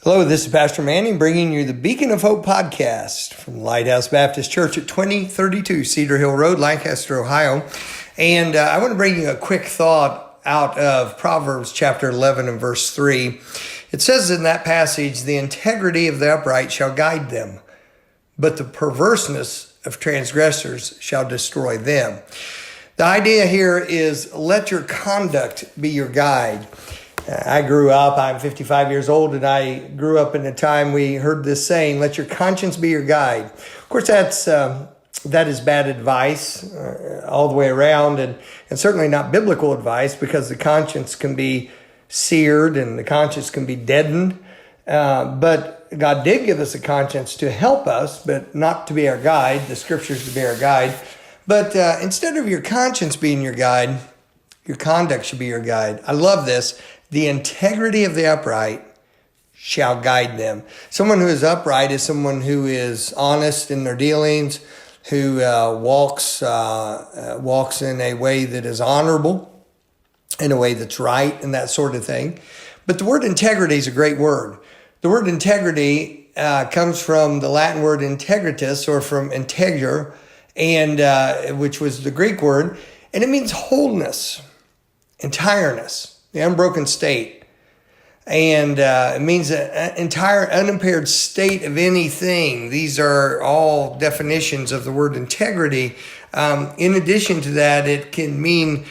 Hello, this is Pastor Manning bringing you the Beacon of Hope podcast from Lighthouse Baptist Church at 2032 Cedar Hill Road, Lancaster, Ohio. And I want to bring you a quick thought out of Proverbs chapter 11 and verse 3. It says in that passage, "The integrity of the upright shall guide them, but the perverseness of transgressors shall destroy them." The idea here is let your conduct be your guide. I grew up, I'm 55 years old, and I grew up in a time we heard this saying, let your conscience be your guide. Of course, that is bad advice all the way around, and certainly not biblical advice, because the conscience can be seared and the conscience can be deadened. But God did give us a conscience to help us, but not to be our guide, the scriptures to be our guide. But instead of your conscience being your guide, your conduct should be your guide. I love this. The integrity of the upright shall guide them. Someone who is upright is someone who is honest in their dealings, who walks in a way that is honorable, in a way that's right, and that sort of thing. But the word integrity is a great word. The word integrity comes from the Latin word integritas, or from integer, and which was the Greek word, and it means wholeness, entireness, the unbroken state. And it means an entire unimpaired state of anything. These are all definitions of the word integrity. In addition to that, it can mean,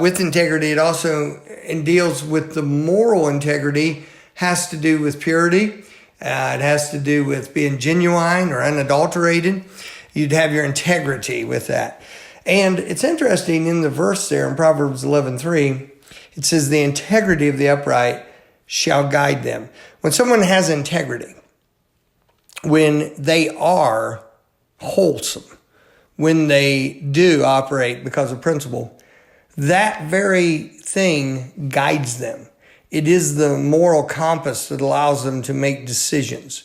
with integrity, it also deals with the moral integrity, has to do with purity. It has to do with being genuine or unadulterated. You'd have your integrity with that. And it's interesting in the verse there in Proverbs 11:3, it says, the integrity of the upright shall guide them. When someone has integrity, when they are wholesome, when they do operate because of principle, that very thing guides them. It is the moral compass that allows them to make decisions,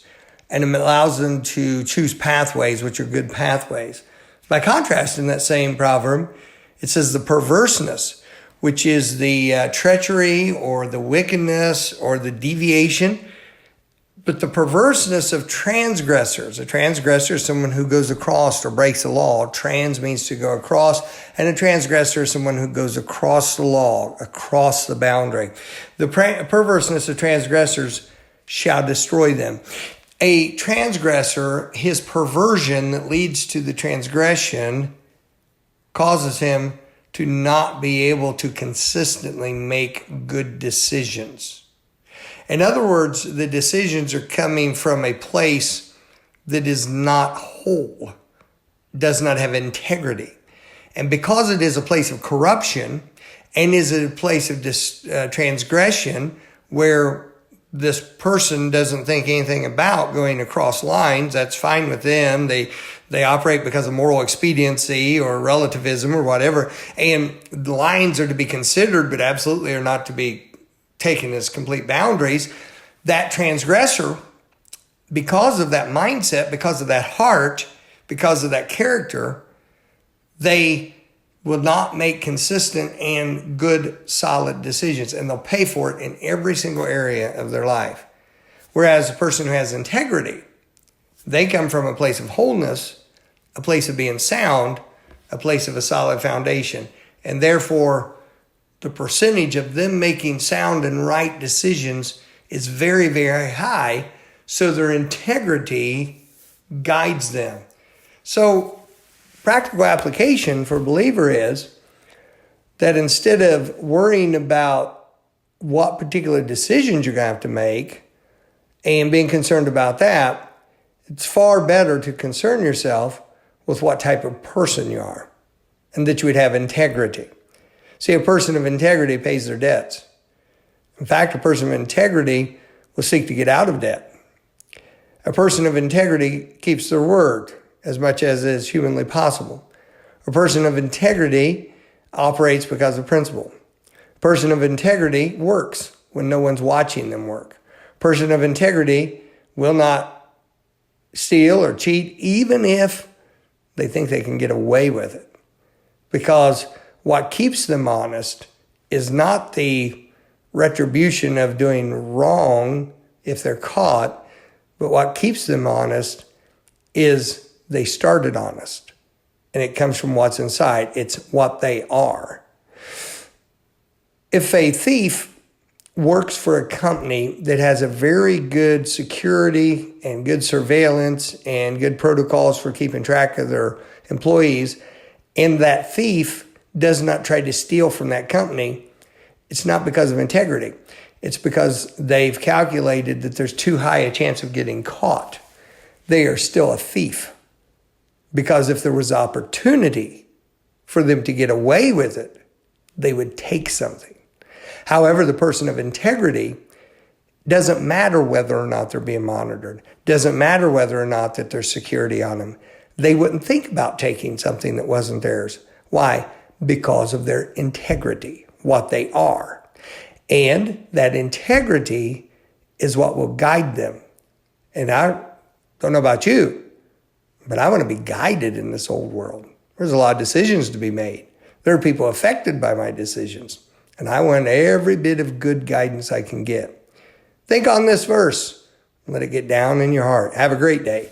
and it allows them to choose pathways which are good pathways. By contrast, in that same proverb, it says the perverseness, which is the treachery or the wickedness or the deviation, but the perverseness of transgressors. A transgressor is someone who goes across or breaks the law. Trans means to go across, and a transgressor is someone who goes across the law, across the boundary. The perverseness of transgressors shall destroy them. A transgressor, his perversion that leads to the transgression causes him to not be able to consistently make good decisions. In other words, the decisions are coming from a place that is not whole, does not have integrity. And because it is a place of corruption and is a place of transgression where this person doesn't think anything about going across lines, that's fine with them. They operate because of moral expediency or relativism or whatever. And the lines are to be considered, but absolutely are not to be taken as complete boundaries. That transgressor, because of that mindset, because of that heart, because of that character, they will not make consistent and good, solid decisions, and they'll pay for it in every single area of their life. Whereas a person who has integrity, they come from a place of wholeness, a place of being sound, a place of a solid foundation, and therefore the percentage of them making sound and right decisions is very, very high, so their integrity guides them. So practical application for a believer is that instead of worrying about what particular decisions you're going to have to make and being concerned about that, it's far better to concern yourself with what type of person you are and that you would have integrity. See, a person of integrity pays their debts. In fact, a person of integrity will seek to get out of debt. A person of integrity keeps their word as much as is humanly possible. A person of integrity operates because of principle. A person of integrity works when no one's watching them work. A person of integrity will not steal or cheat, even if they think they can get away with it. Because what keeps them honest is not the retribution of doing wrong if they're caught. But what keeps them honest is they started honest. And it comes from what's inside. It's what they are. If a thief works for a company that has a very good security and good surveillance and good protocols for keeping track of their employees, and that thief does not try to steal from that company, it's not because of integrity. It's because they've calculated that there's too high a chance of getting caught. They are still a thief. Because if there was opportunity for them to get away with it, they would take something. However, the person of integrity, doesn't matter whether or not they're being monitored, doesn't matter whether or not that there's security on them. They wouldn't think about taking something that wasn't theirs. Why? Because of their integrity, what they are. And that integrity is what will guide them. And I don't know about you, but I want to be guided in this old world. There's a lot of decisions to be made. There are people affected by my decisions. And I want every bit of good guidance I can get. Think on this verse. Let it get down in your heart. Have a great day.